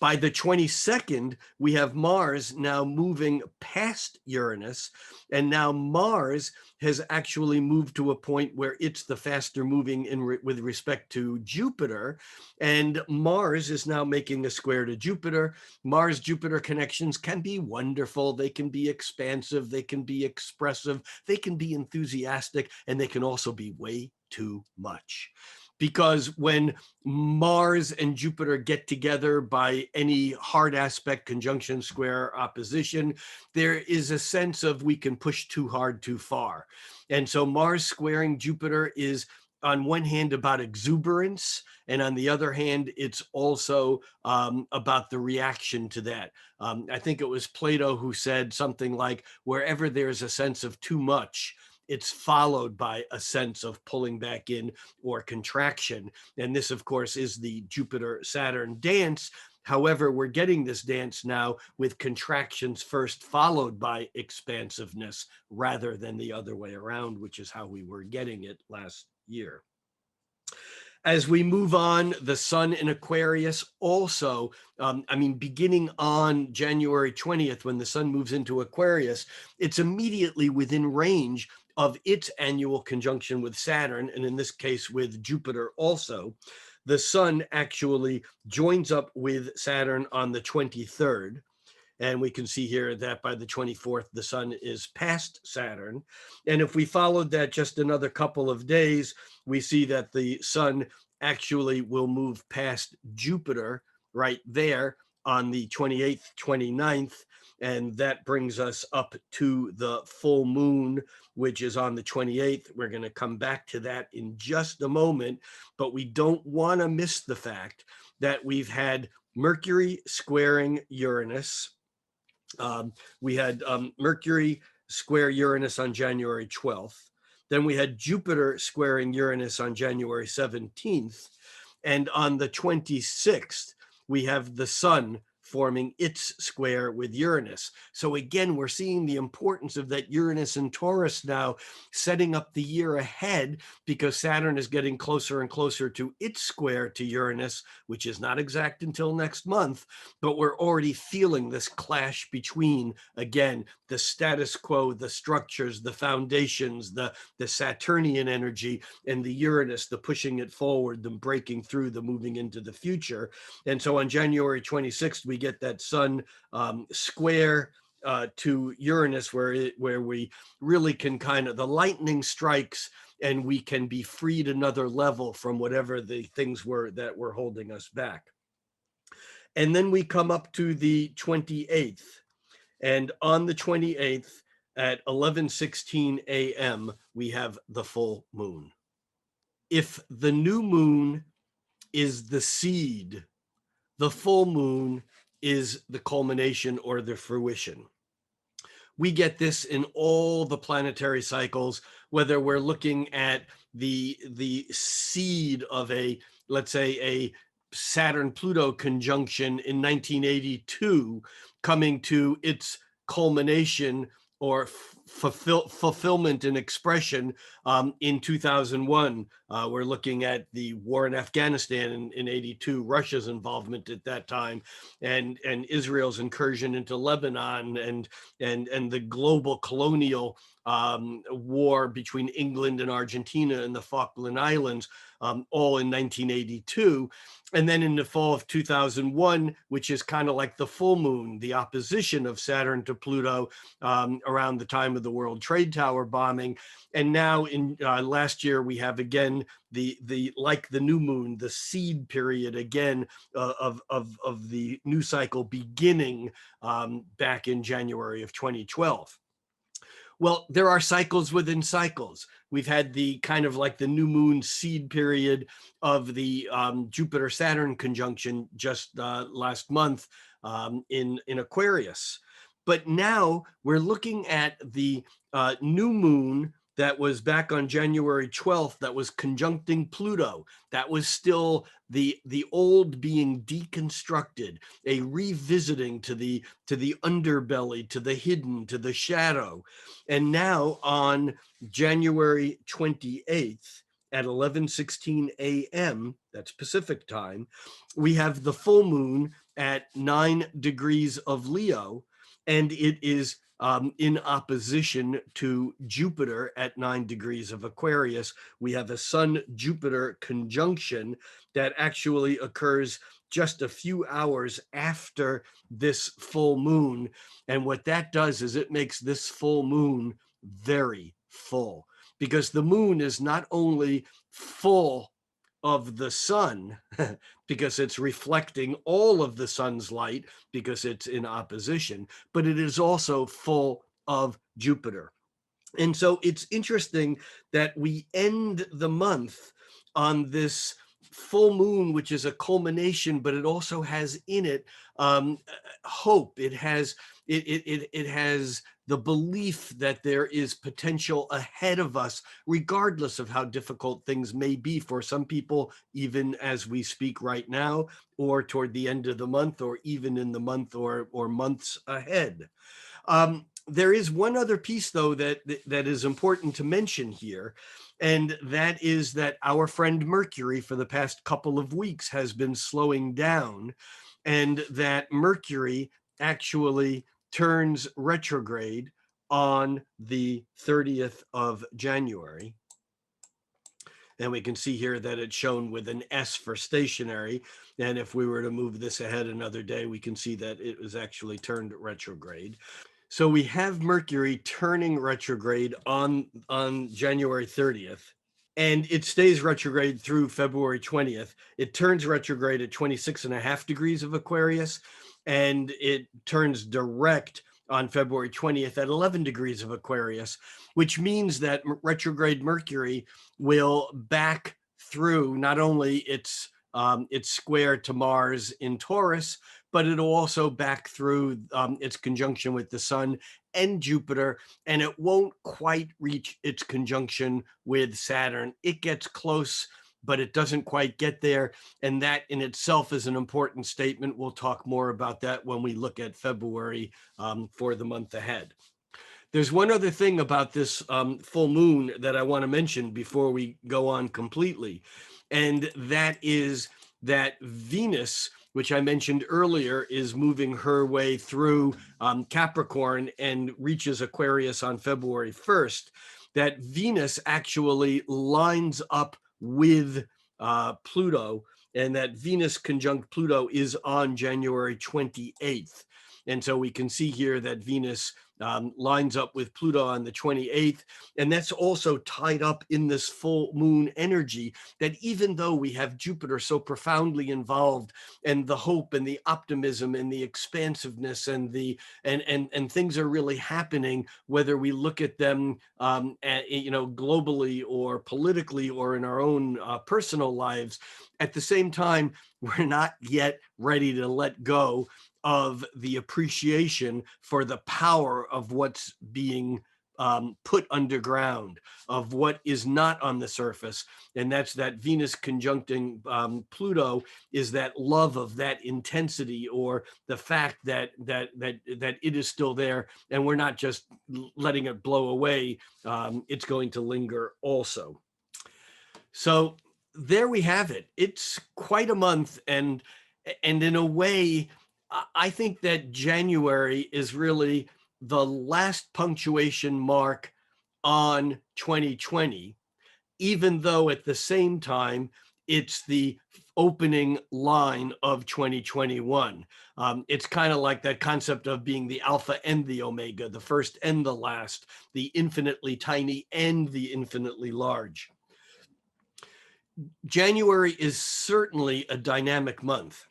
[SPEAKER 1] By the 22nd, we have Mars now moving past Uranus, and now Mars has actually moved to a point where it's the faster moving with respect to Jupiter, and Mars is now making a square to Jupiter. Mars-Jupiter connections can be wonderful. They can be expansive. They can be expressive. They can be enthusiastic, and they can also be way too much. Because when Mars and Jupiter get together by any hard aspect, conjunction, square, opposition, there is a sense of we can push too hard, too far. And so Mars squaring Jupiter is on one hand about exuberance, and on the other hand, it's also about the reaction to that. I think it was Plato who said something like, wherever there's a sense of too much, it's followed by a sense of pulling back in or contraction. And this, of course, is the Jupiter-Saturn dance. However, we're getting this dance now with contractions first, followed by expansiveness, rather than the other way around, which is how we were getting it last year. As we move on, the sun in Aquarius also, beginning on January 20th, when the sun moves into Aquarius, it's immediately within range of its annual conjunction with Saturn, and in this case with Jupiter also. The sun actually joins up with Saturn on the 23rd. And we can see here that by the 24th, the sun is past Saturn. And if we followed that just another couple of days, we see that the sun actually will move past Jupiter right there on the 28th, 29th. And that brings us up to the full moon, which is on the 28th. We're going to come back to that in just a moment, but we don't want to miss the fact that we've had Mercury squaring Uranus. We had Mercury square Uranus on January 12th. Then we had Jupiter squaring Uranus on January 17th. And on the 26th, we have the sun forming its square with Uranus. So again, we're seeing the importance of that Uranus and Taurus now setting up the year ahead, because Saturn is getting closer and closer to its square to Uranus, which is not exact until next month, but we're already feeling this clash between, again, the status quo, the structures, the foundations, the Saturnian energy, and the Uranus, the pushing it forward, the breaking through, the moving into the future. And so on January 26th, we get that Sun square to Uranus, where we really can kind of, the lightning strikes and we can be freed another level from whatever the things were that were holding us back. And then we come up to the 28th. And on the 28th at 11:16 a.m., we have the full moon. If the new moon is the seed, the full moon is the culmination or the fruition. We get this in all the planetary cycles, whether we're looking at the seed of a, let's say, a Saturn-Pluto conjunction in 1982 coming to its culmination or fulfillment and expression in 2001. We're looking at the war in Afghanistan in 82, Russia's involvement at that time, and Israel's incursion into Lebanon, and the global colonial war between England and Argentina and the Falkland Islands, all in 1982. And then in the fall of 2001, which is kind of like the full moon, the opposition of Saturn to Pluto around the time of the World Trade Tower bombing. And now in last year, we have again the like the new moon, the seed period again of the new cycle beginning back in January of 2012. Well, there are cycles within cycles. We've had the kind of like the new moon seed period of the Jupiter-Saturn conjunction just last month in Aquarius. But now we're looking at the new moon that was back on January 12th, that was conjuncting Pluto. That was still the old being deconstructed, a revisiting to the underbelly, to the hidden, to the shadow. And now on January 28th at 11:16 a.m., that's Pacific time, we have the full moon at 9 degrees of Leo, and it is in opposition to Jupiter at 9 degrees of Aquarius. We have a Sun-Jupiter conjunction that actually occurs just a few hours after this full moon. And what that does is it makes this full moon very full, because the moon is not only full of the sun because it's reflecting all of the sun's light because it's in opposition, but it is also full of Jupiter. And so it's interesting that we end the month on this full moon, which is a culmination, but it also has in it hope. It has the belief that there is potential ahead of us, regardless of how difficult things may be for some people, even as we speak right now, or toward the end of the month, or even in the month or months ahead. There is one other piece, though, that is important to mention here, and that is that our friend Mercury for the past couple of weeks has been slowing down, and that Mercury actually turns retrograde on the 30th of January. And we can see here that it's shown with an S for stationary. And if we were to move this ahead another day, we can see that it was actually turned retrograde. So we have Mercury turning retrograde on January 30th. And it stays retrograde through February 20th. It turns retrograde at 26.5 degrees of Aquarius, and it turns direct on February 20th at 11 degrees of Aquarius, which means that retrograde Mercury will back through not only its square to Mars in Taurus, but it'll also back through its conjunction with the Sun and Jupiter, and it won't quite reach its conjunction with Saturn. It gets close but it doesn't quite get there. And that in itself is an important statement. We'll talk more about that when we look at February for the month ahead. There's one other thing about this full moon that I want to mention before we go on completely, and that is that Venus, which I mentioned earlier, is moving her way through Capricorn and reaches Aquarius on February 1st. That Venus actually lines up with Pluto, and that Venus conjunct Pluto is on January 28th. And so we can see here that Venus lines up with Pluto on the 28th. And that's also tied up in this full moon energy, that even though we have Jupiter so profoundly involved, and the hope and the optimism and the expansiveness and the and things are really happening, whether we look at them globally or politically or in our own personal lives, at the same time, we're not yet ready to let go of the appreciation for the power of what's being put underground, of what is not on the surface. And that's that Venus conjuncting Pluto is that love of that intensity, or the fact that it is still there and we're not just letting it blow away. It's going to linger also. So there we have it. It's quite a month, and in a way, I think that January is really the last punctuation mark on 2020, even though at the same time, it's the opening line of 2021. It's kind of like that concept of being the alpha and the omega, the first and the last, the infinitely tiny and the infinitely large. January is certainly a dynamic month,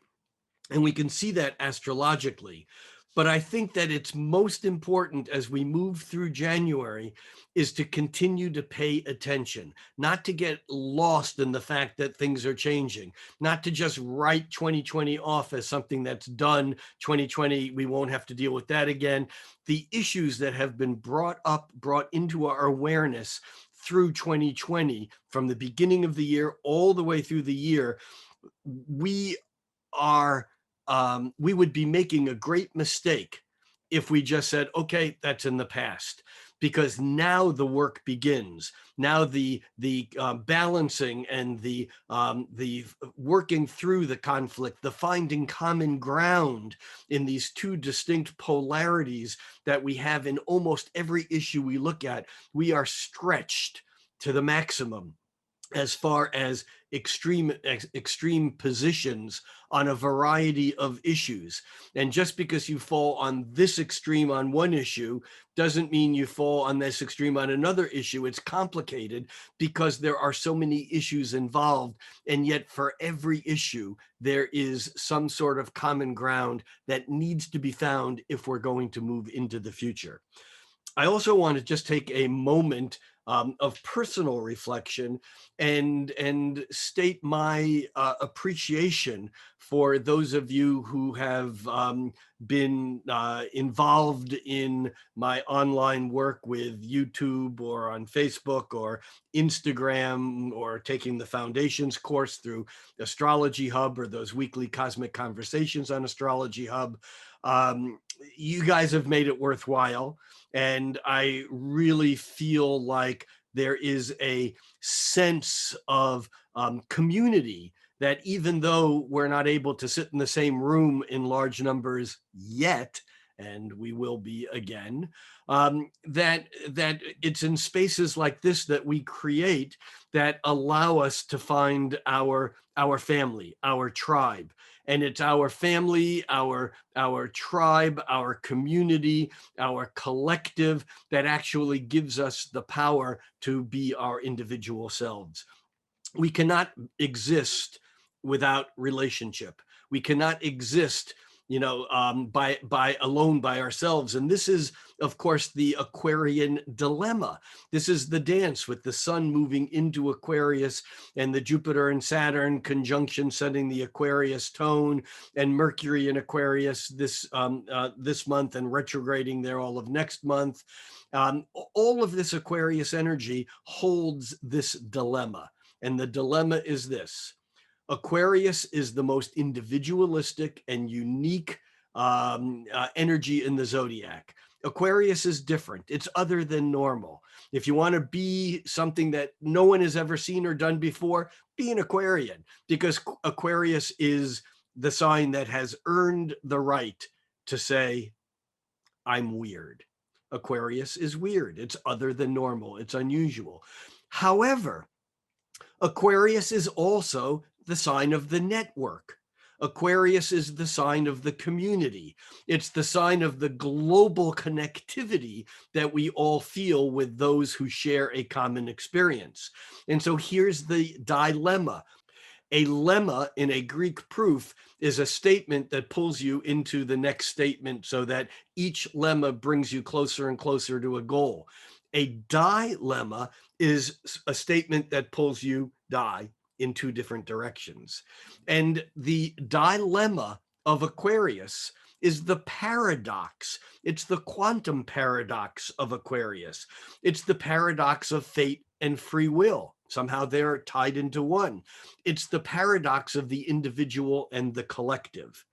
[SPEAKER 1] and we can see that astrologically. But I think that it's most important as we move through January is to continue to pay attention, not to get lost in the fact that things are changing, not to just write 2020 off as something that's done. 2020, we won't have to deal with that again. The issues that have been brought into our awareness through 2020, from the beginning of the year all the way through the year, we would be making a great mistake if we just said, okay, that's in the past, because now the work begins. Now the balancing and the working through the conflict, the finding common ground in these two distinct polarities that we have in almost every issue we look at. We are stretched to the maximum as far as extreme positions on a variety of issues. And just because you fall on this extreme on one issue doesn't mean you fall on this extreme on another issue. It's complicated because there are so many issues involved, and yet for every issue there is some sort of common ground that needs to be found if we're going to move into the future. I also want to just take a moment of personal reflection and state my appreciation for those of you who have been involved in my online work with YouTube or on Facebook or Instagram, or taking the Foundations course through Astrology Hub, or those weekly cosmic conversations on Astrology Hub. You guys have made it worthwhile. And I really feel like there is a sense of community, that even though we're not able to sit in the same room in large numbers yet, and we will be again, that it's in spaces like this that we create that allow us to find our family, our tribe. And it's our family, our tribe, our community, our collective that actually gives us the power to be our individual selves. We cannot exist without relationship. We cannot exist by alone by ourselves. And this is, of course, the Aquarian Dilemma. This is the dance with the sun moving into Aquarius and the Jupiter and Saturn conjunction setting the Aquarius tone, and Mercury in Aquarius this month and retrograding there all of next month. All of this Aquarius energy holds this dilemma. And the dilemma is this: Aquarius is the most individualistic and unique energy in the zodiac. Aquarius is different. It's other than normal. If you want to be something that no one has ever seen or done before, be an Aquarian, because Aquarius is the sign that has earned the right to say, I'm weird. Aquarius is weird. It's other than normal. It's unusual. However, Aquarius is also the sign of the network. Aquarius is the sign of the community. It's the sign of the global connectivity that we all feel with those who share a common experience. And so here's the dilemma. A lemma in a Greek proof is a statement that pulls you into the next statement so that each lemma brings you closer and closer to a goal. A dilemma is a statement that pulls you in two different directions. And the dilemma of Aquarius is the paradox. It's the quantum paradox of Aquarius. It's the paradox of fate and free will. Somehow they're tied into one. It's the paradox of the individual and the collective.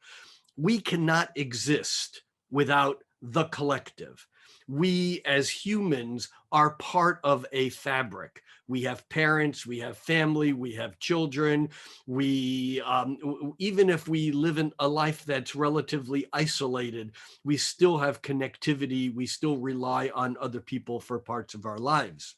[SPEAKER 1] We cannot exist without the collective. We as humans are part of a fabric. We have parents, we have family, we have children. We, even if we live in a life that's relatively isolated, we still have connectivity. We still rely on other people for parts of our lives.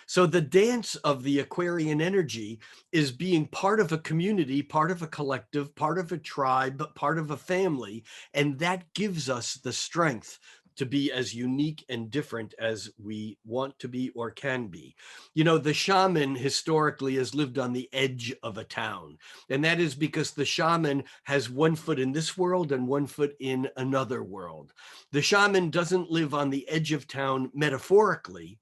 [SPEAKER 1] So the dance of the Aquarian energy is being part of a community, part of a collective, part of a tribe, part of a family. And that gives us the strength to be as unique and different as we want to be or can be. You know, the shaman historically has lived on the edge of a town. And that is because the shaman has one foot in this world and one foot in another world. The shaman doesn't live on the edge of town metaphorically.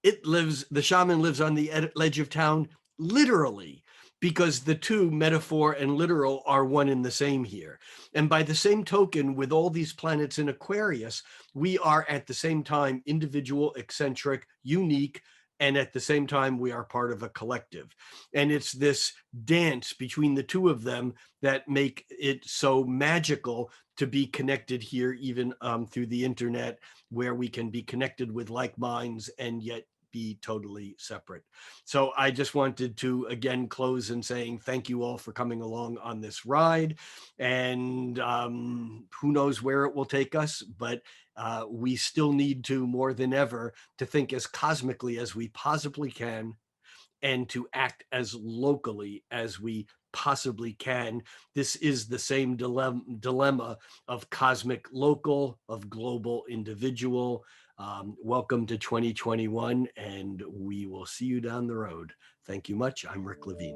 [SPEAKER 1] The shaman lives on the edge of town literally, because the two, metaphor and literal, are one and the same here. And by the same token, with all these planets in Aquarius, we are at the same time individual, eccentric, unique, and at the same time, we are part of a collective. And it's this dance between the two of them that make it so magical to be connected here, even through the internet, where we can be connected with like minds and yet be totally separate. So I just wanted to again close in saying thank you all for coming along on this ride. And who knows where it will take us, but we still need to, more than ever, to think as cosmically as we possibly can and to act as locally as we possibly can. This is the same dilemma of cosmic local, of global individual. Welcome to 2021, and we will see you down the road. Thank you much. I'm Rick Levine.